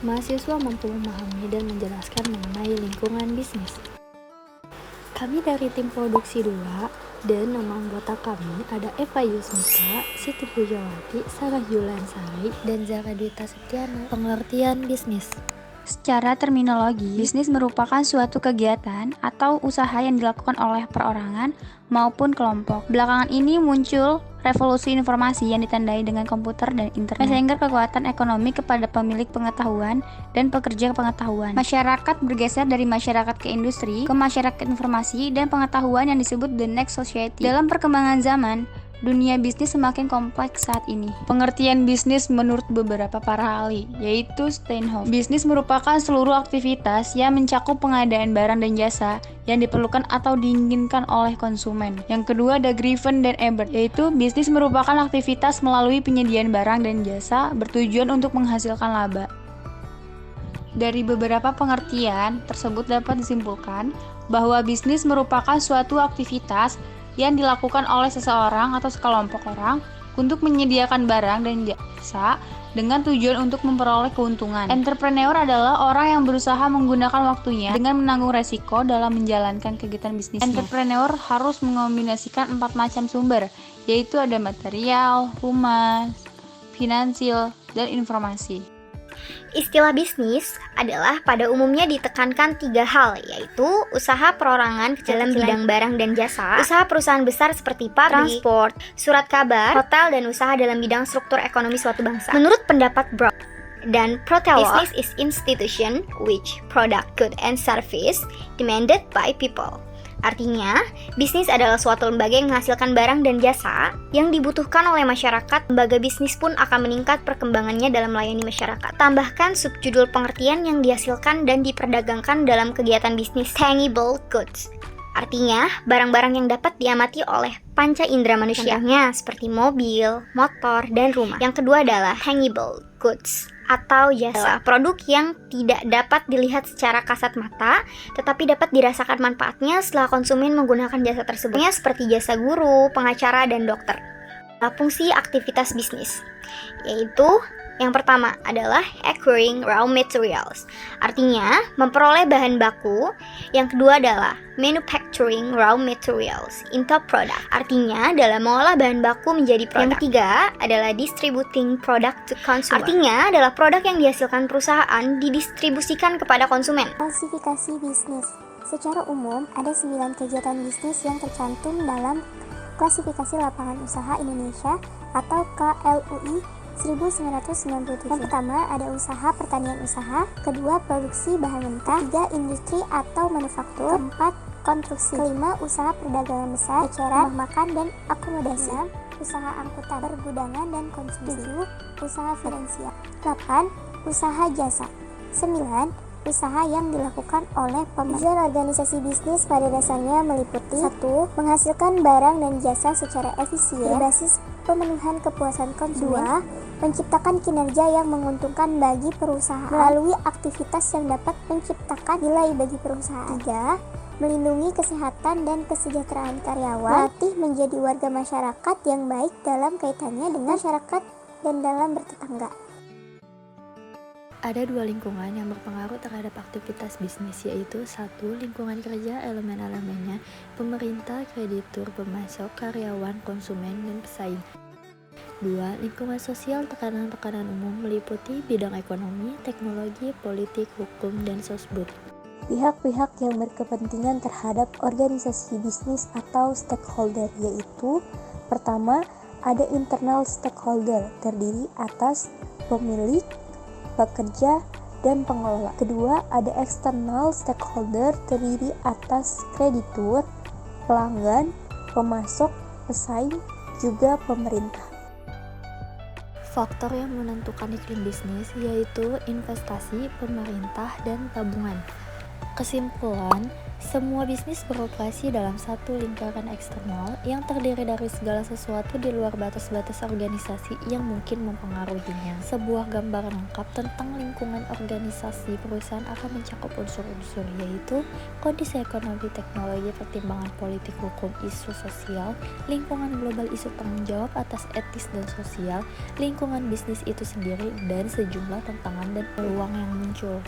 mahasiswa mampu memahami dan menjelaskan mengenai lingkungan bisnis. Kami dari tim produksi 2 dan nama anggota kami ada Eva Yusmika, Siti Pujawati, Sarah Yulansari, dan Zara Dita Septiana. Pengertian bisnis. Secara terminologi, bisnis merupakan suatu kegiatan atau usaha yang dilakukan oleh perorangan maupun kelompok. Belakangan ini muncul revolusi informasi yang ditandai dengan komputer dan internet, sehingga kekuatan ekonomi kepada pemilik pengetahuan dan pekerja pengetahuan. Masyarakat bergeser dari masyarakat ke industri, ke masyarakat informasi dan pengetahuan yang disebut the next society. Dalam perkembangan zaman, dunia bisnis semakin kompleks saat ini. Pengertian bisnis menurut beberapa para ahli, yaitu Steinhoff. Bisnis merupakan seluruh aktivitas yang mencakup pengadaan barang dan jasa yang diperlukan atau diinginkan oleh konsumen. Yang kedua ada Griffin dan Ebert, yaitu bisnis merupakan aktivitas melalui penyediaan barang dan jasa bertujuan untuk menghasilkan laba. Dari beberapa pengertian tersebut dapat disimpulkan bahwa bisnis merupakan suatu aktivitas yang dilakukan oleh seseorang atau sekelompok orang untuk menyediakan barang dan jasa dengan tujuan untuk memperoleh keuntungan. Entrepreneur adalah orang yang berusaha menggunakan waktunya dengan menanggung resiko dalam menjalankan kegiatan bisnisnya. Entrepreneur harus mengombinasikan 4 macam sumber, yaitu ada material, humas, finansial, dan informasi. Istilah bisnis adalah pada umumnya ditekankan 3 hal, yaitu usaha perorangan dalam bidang barang dan jasa, usaha perusahaan besar seperti pabrik, transport, surat kabar, hotel, dan usaha dalam bidang struktur ekonomi suatu bangsa. Menurut pendapat Brock dan Protello, business is institution which product, good, and service demanded by people. Artinya, bisnis adalah suatu lembaga yang menghasilkan barang dan jasa yang dibutuhkan oleh masyarakat. Lembaga bisnis pun akan meningkat perkembangannya dalam melayani masyarakat. Tambahkan subjudul pengertian yang dihasilkan dan diperdagangkan dalam kegiatan bisnis, tangible goods. Artinya, barang-barang yang dapat diamati oleh panca indera manusia, contohnya seperti mobil, motor, dan rumah. Yang kedua adalah tangible goods atau jasa, produk yang tidak dapat dilihat secara kasat mata, tetapi dapat dirasakan manfaatnya setelah konsumen menggunakan jasa tersebut, seperti jasa guru, pengacara, dan dokter. Fungsi aktivitas bisnis, yaitu yang pertama adalah acquiring raw materials, artinya memperoleh bahan baku. Yang kedua adalah manufacturing raw materials into product, artinya dalam mengolah bahan baku menjadi produk. Yang ketiga adalah distributing product to consumer, artinya adalah produk yang dihasilkan perusahaan didistribusikan kepada konsumen. Klasifikasi bisnis. Secara umum, ada 9 kegiatan bisnis yang tercantum dalam Klasifikasi Lapangan Usaha Indonesia atau KLUI 1997. Yang pertama ada usaha pertanian usaha, kedua produksi bahan mentah, ketiga industri atau manufaktur, keempat konstruksi, kelima usaha perdagangan besar, eceran, rumah makan dan akomodasi, 6 usaha angkutan, pergudangan dan konsumsi, 7 usaha finansial, 8 usaha jasa, 9 usaha yang dilakukan oleh pemerintah. Tujuan organisasi bisnis pada dasarnya meliputi 1. Menghasilkan barang dan jasa secara efisien berbasis pemenuhan kepuasan konsumen. 2. Menciptakan kinerja yang menguntungkan bagi perusahaan melalui aktivitas yang dapat menciptakan nilai bagi perusahaan. 3. Melindungi kesehatan dan kesejahteraan karyawan. Melatih menjadi warga masyarakat yang baik dalam kaitannya dengan masyarakat dan dalam bertetangga. Ada 2 lingkungan yang berpengaruh terhadap aktivitas bisnis, yaitu 1. Lingkungan kerja, elemen-elemennya, pemerintah, kreditur, pemasok, karyawan, konsumen, dan pesaing. 2. Lingkungan sosial, tekanan-tekanan umum meliputi bidang ekonomi, teknologi, politik, hukum, dan sosbud. Pihak-pihak yang berkepentingan terhadap organisasi bisnis atau stakeholder, yaitu pertama, ada internal stakeholder, terdiri atas pemilik, pekerja, dan pengelola. Kedua, ada external stakeholder, terdiri atas kreditur, pelanggan, pemasok, pesaing, juga pemerintah. Faktor yang menentukan iklim bisnis yaitu investasi, pemerintah, dan tabungan. Kesimpulan, semua bisnis beroperasi dalam satu lingkaran eksternal yang terdiri dari segala sesuatu di luar batas-batas organisasi yang mungkin mempengaruhinya. Sebuah gambaran lengkap tentang lingkungan organisasi perusahaan akan mencakup unsur-unsur yaitu kondisi ekonomi, teknologi, pertimbangan politik, hukum, isu sosial, lingkungan global, isu tanggung jawab atas etis dan sosial, lingkungan bisnis itu sendiri, dan sejumlah tantangan dan peluang yang muncul.